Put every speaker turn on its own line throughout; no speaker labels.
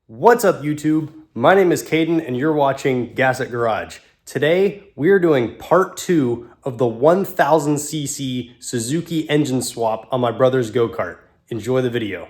What's up, YouTube? My name is Caden and you're watching Gas It Garage. Today, we are doing part 2 of the 1000cc Suzuki engine swap on my brother's go-kart. Enjoy the video.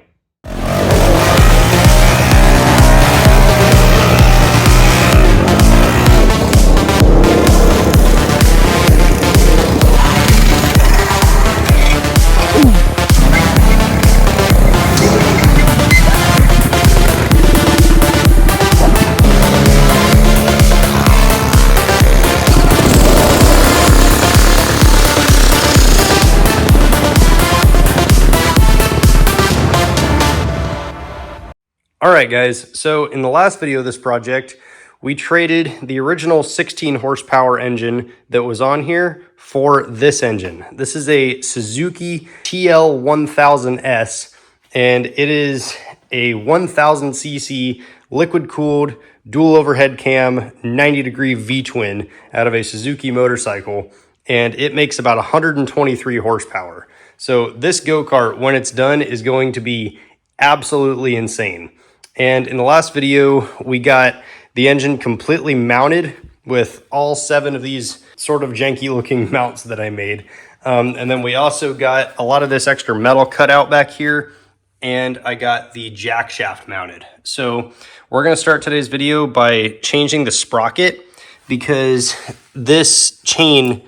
Alright guys, so in the last video of this project, we traded the original 16 horsepower engine that was on here for this engine. This is a Suzuki TL1000S, and it is a 1000cc liquid-cooled dual overhead cam 90-degree V-twin out of a Suzuki motorcycle, and it makes about 123 horsepower. So this go-kart, when it's done, is going to be absolutely insane. And in the last video, we got the engine completely mounted with all 7 of these sort of janky looking mounts that I made. And then we also got a lot of this extra metal cut out back here, and I got the jack shaft mounted. So we're gonna start today's video by changing the sprocket, because this chain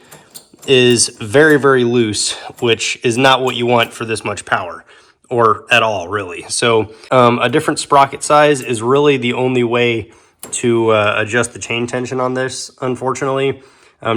is very, very loose, which is not what you want for this much power. Or at all, really. So a different sprocket size is really the only way to adjust the chain tension on this, unfortunately,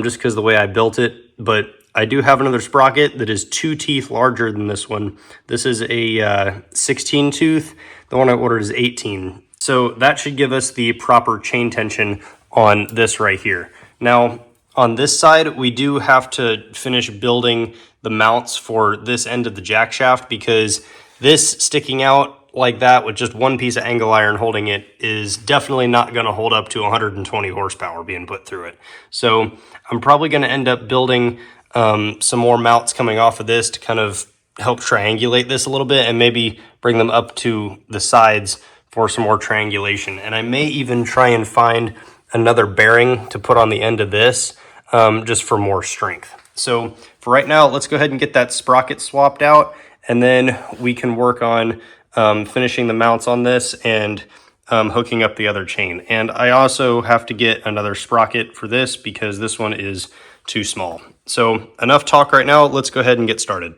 just because the way I built it. But I do have another sprocket that is 2 teeth larger than this one. This is a 16 tooth. The one I ordered is 18. So that should give us the proper chain tension on this right here. Now, on this side, we do have to finish building the mounts for this end of the jack shaft, because this sticking out like that with just one piece of angle iron holding it is definitely not going to hold up to 120 horsepower being put through it. So I'm probably going to end up building some more mounts coming off of this to kind of help triangulate this a little bit, and maybe bring them up to the sides for some more triangulation. And I may even try and find another bearing to put on the end of this, just for more strength. So for right now, let's go ahead and get that sprocket swapped out, and then we can work on finishing the mounts on this and hooking up the other chain. And I also have to get another sprocket for this, because this one is too small. So enough talk right now, let's go ahead and get started.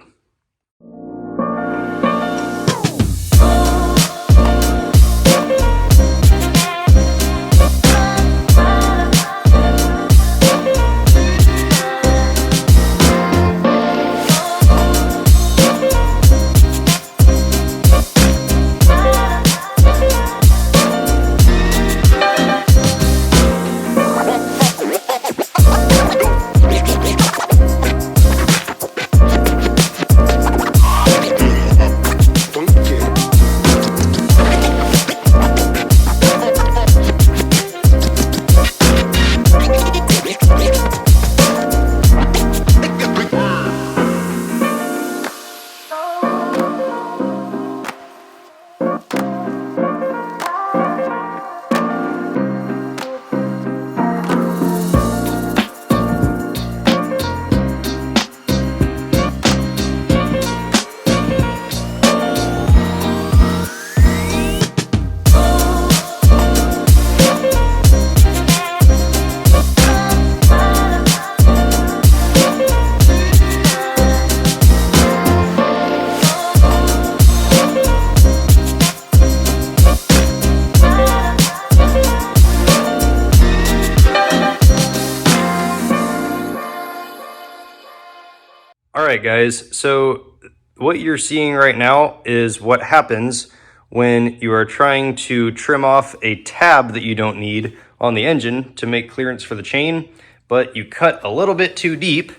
Alright guys, so what you're seeing right now is what happens when you are trying to trim off a tab that you don't need on the engine to make clearance for the chain, but you cut a little bit too deep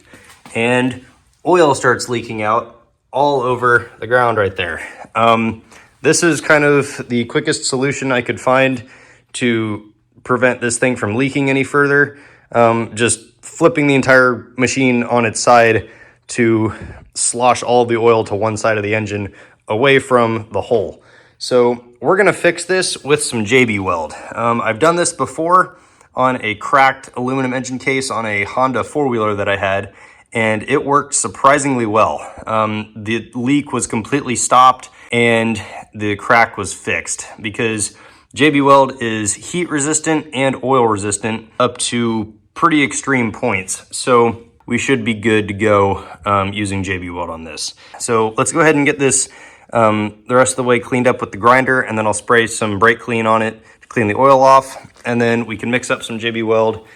and oil starts leaking out all over the ground right there. This is kind of the quickest solution I could find to prevent this thing from leaking any further. Just flipping the entire machine on its side to slosh all the oil to one side of the engine away from the hole. So we're gonna fix this with some JB Weld. I've done this before on a cracked aluminum engine case on a Honda four-wheeler that I had, and it worked surprisingly well. The leak was completely stopped and the crack was fixed because JB Weld is heat resistant and oil resistant up to pretty extreme points. So we should be good to go using JB Weld on this. So let's go ahead and get this the rest of the way cleaned up with the grinder, and then I'll spray some brake clean on it to clean the oil off, and then we can mix up some JB Weld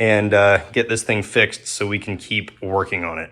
and get this thing fixed so we can keep working on it.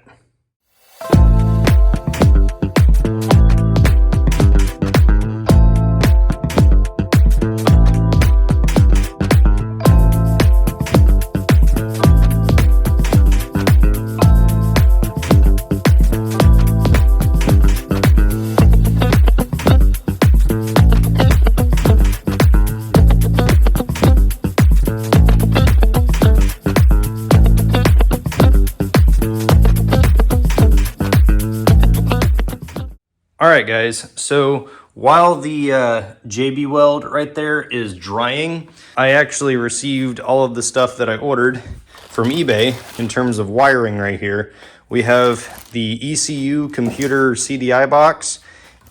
All right, guys, so while the JB Weld right there is drying, I actually received all of the stuff that I ordered from eBay in terms of wiring right here. We have the ECU computer CDI box,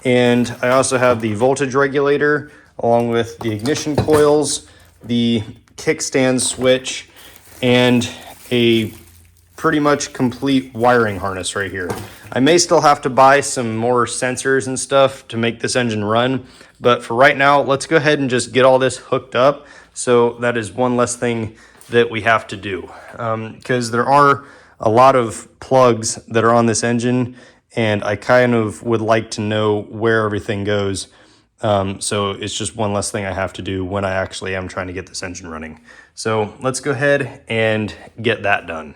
and I also have the voltage regulator along with the ignition coils, the kickstand switch, and a pretty much complete wiring harness right here. I may still have to buy some more sensors and stuff to make this engine run, but for right now, let's go ahead and just get all this hooked up. So that is one less thing that we have to do, because there are a lot of plugs that are on this engine, and I kind of would like to know where everything goes. So it's just one less thing I have to do when I actually am trying to get this engine running. So let's go ahead and get that done.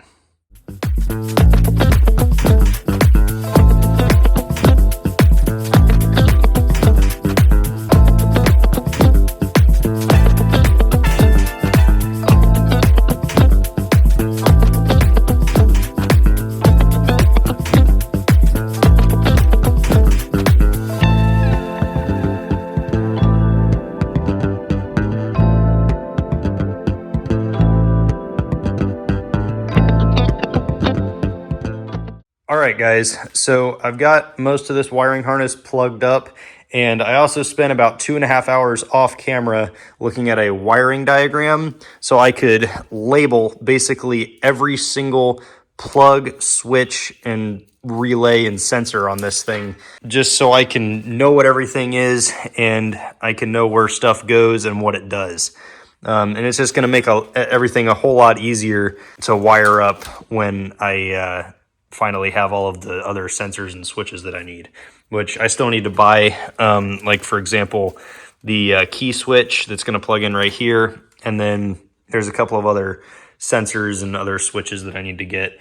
All right, guys, so I've got most of this wiring harness plugged up, and I also spent about 2.5 hours off camera looking at a wiring diagram so I could label basically every single plug, switch, and relay and sensor on this thing, just so I can know what everything is and I can know where stuff goes and what it does. And it's just going to make everything a whole lot easier to wire up when I finally have all of the other sensors and switches that I need, which I still need to buy. Like, for example, the key switch that's going to plug in right here. And then there's a couple of other sensors and other switches that I need to get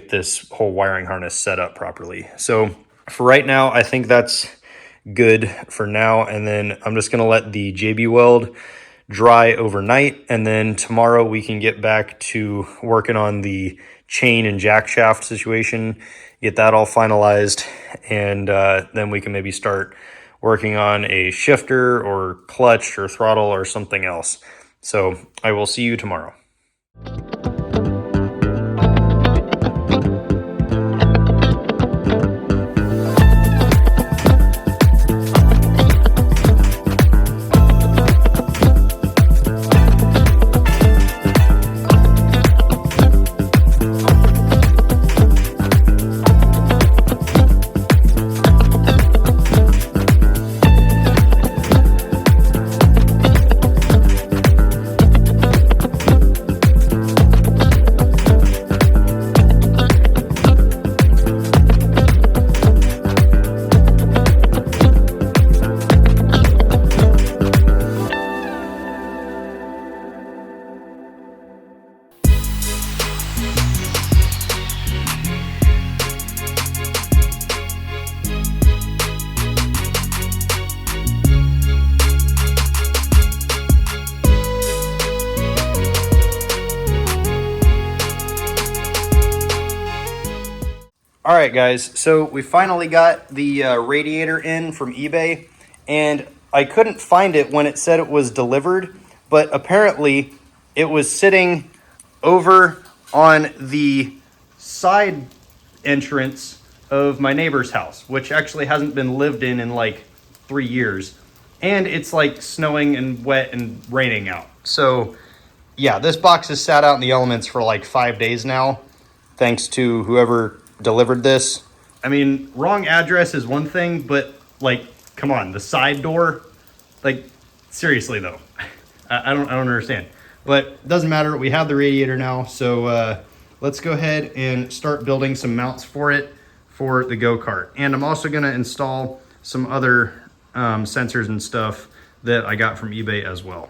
this whole wiring harness set up properly. So for right now, I think that's good for now. And then I'm just going to let the JB Weld dry overnight. And then tomorrow we can get back to working on the chain and jack shaft situation, get that all finalized, and then we can maybe start working on a shifter or clutch or throttle or something else. So I will see you tomorrow. All right, guys, so we finally got the radiator in from eBay, and I couldn't find it when it said it was delivered, but apparently it was sitting over on the side entrance of my neighbor's house, which actually hasn't been lived in like 3 years. And it's like snowing and wet and raining out. So yeah, this box has sat out in the elements for like 5 days now, thanks to whoever delivered this. I mean, wrong address is one thing, but like, come on, the side door, like seriously though, I don't understand. But it doesn't matter, we have the radiator now, so let's go ahead and start building some mounts for it for the go-kart. And I'm also gonna install some other sensors and stuff that I got from eBay as well.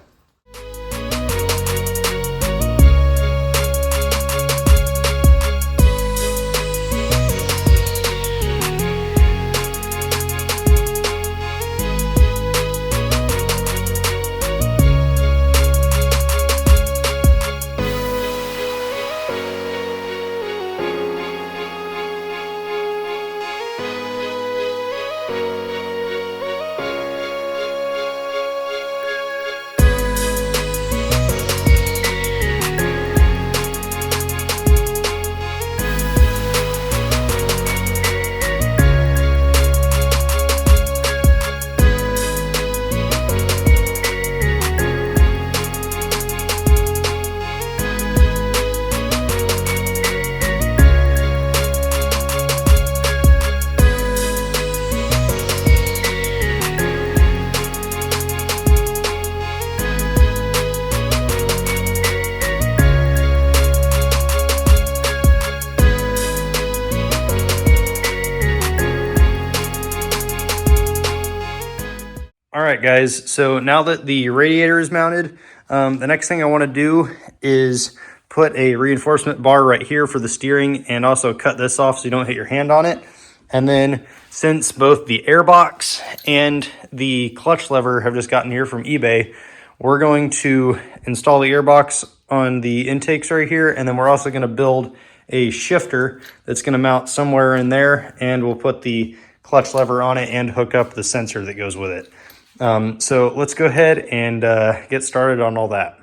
All right, guys, so now that the radiator is mounted, the next thing I want to do is put a reinforcement bar right here for the steering, and also cut this off so you don't hit your hand on it. And then since both the airbox and the clutch lever have just gotten here from eBay, we're going to install the airbox on the intakes right here, and then we're also going to build a shifter that's going to mount somewhere in there, and we'll put the clutch lever on it and hook up the sensor that goes with it. So let's go ahead and get started on all that.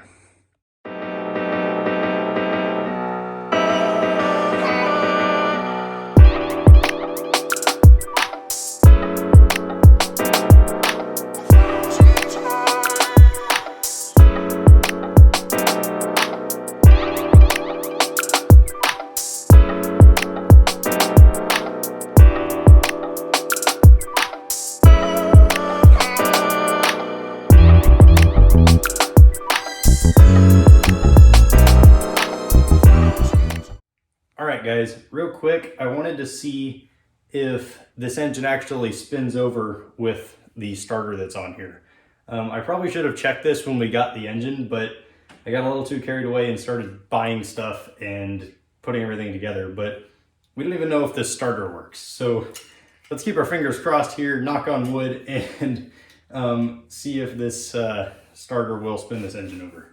Guys, real quick, I wanted to see if this engine actually spins over with the starter that's on here. I probably should have checked this when we got the engine, but I got a little too carried away and started buying stuff and putting everything together, but we don't even know if this starter works. So let's keep our fingers crossed here, knock on wood, and see if this starter will spin this engine over.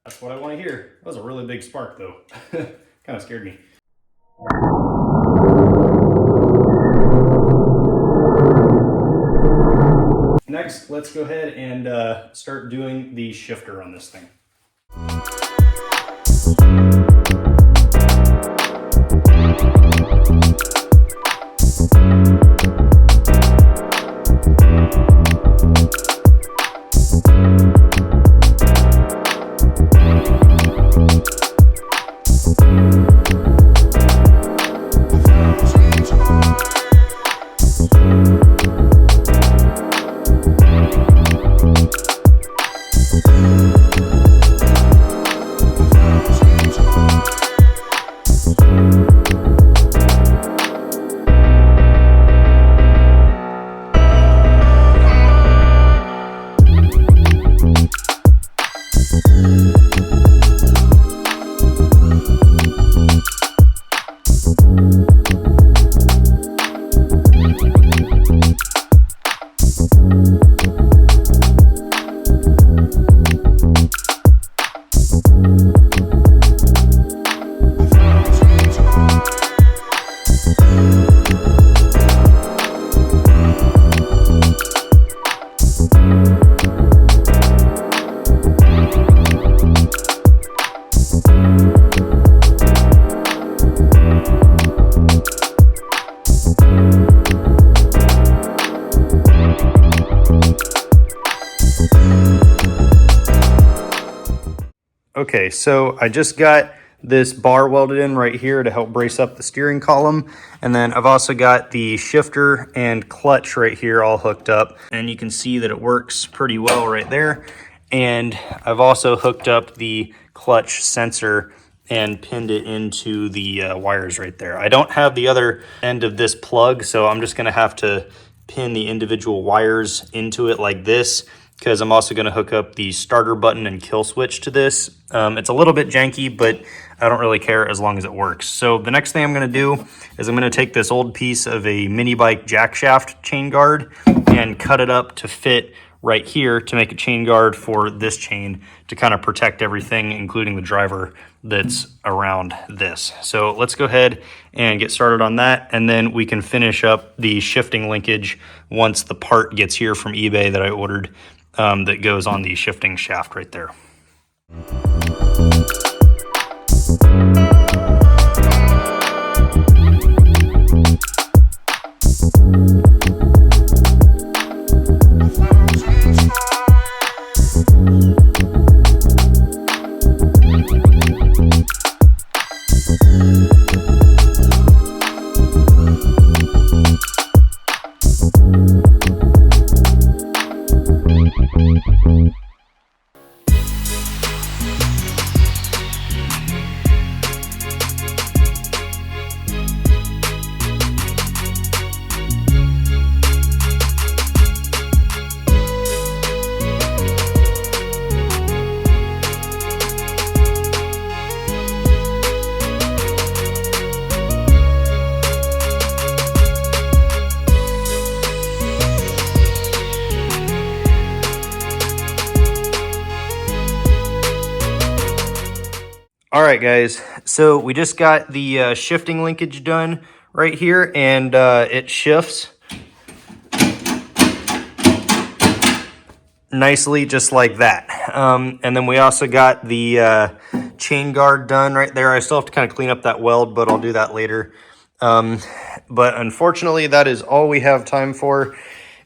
That's what I want to hear. That was a really big spark though. Kind of scared me. Next, let's go ahead and start doing the shifter on this thing. Okay, so I just got this bar welded in right here to help brace up the steering column. And then I've also got the shifter and clutch right here all hooked up. And you can see that it works pretty well right there. And I've also hooked up the clutch sensor and pinned it into the wires right there. I don't have the other end of this plug, so I'm just gonna have to pin the individual wires into it like this, because I'm also gonna hook up the starter button and kill switch to this. It's a little bit janky, but I don't really care as long as it works. So the next thing I'm gonna do is I'm gonna take this old piece of a mini bike jack shaft chain guard and cut it up to fit right here to make a chain guard for this chain to kind of protect everything, including the driver that's around this. So let's go ahead and get started on that, and then we can finish up the shifting linkage once the part gets here from eBay that I ordered, that goes on the shifting shaft right there. All right, guys, so we just got the shifting linkage done right here, and it shifts nicely just like that. And then we also got the chain guard done right there. I still have to kind of clean up that weld, but I'll do that later. But unfortunately, that is all we have time for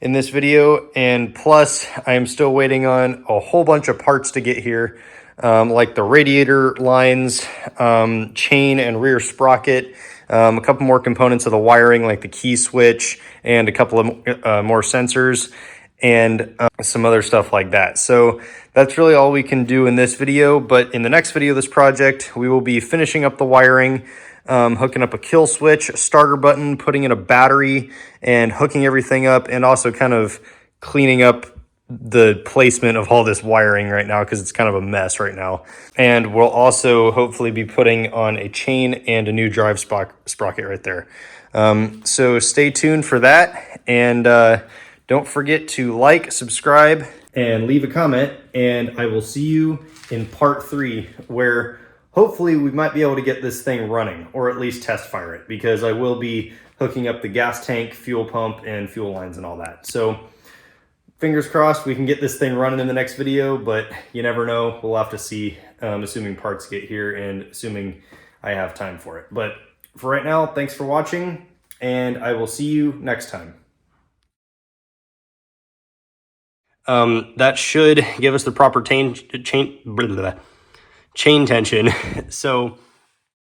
in this video. And plus, I'm still waiting on a whole bunch of parts to get here, like the radiator lines, chain and rear sprocket, a couple more components of the wiring, like the key switch, and a couple of more sensors, and some other stuff like that. So that's really all we can do in this video. But in the next video of this project, we will be finishing up the wiring, hooking up a kill switch, a starter button, putting in a battery, and hooking everything up, and also kind of cleaning up the placement of all this wiring right now, because it's kind of a mess right now. And we'll also hopefully be putting on a chain and a new drive sprocket right there. So stay tuned for that, and don't forget to like, subscribe, and leave a comment, and I will see you in part 3, where hopefully we might be able to get this thing running, or at least test fire it, because I will be hooking up the gas tank, fuel pump, and fuel lines and all that. So fingers crossed we can get this thing running in the next video, but you never know. We'll have to see, assuming parts get here and assuming I have time for it. But for right now, thanks for watching, and I will see you next time. That should give us the proper chain tension. So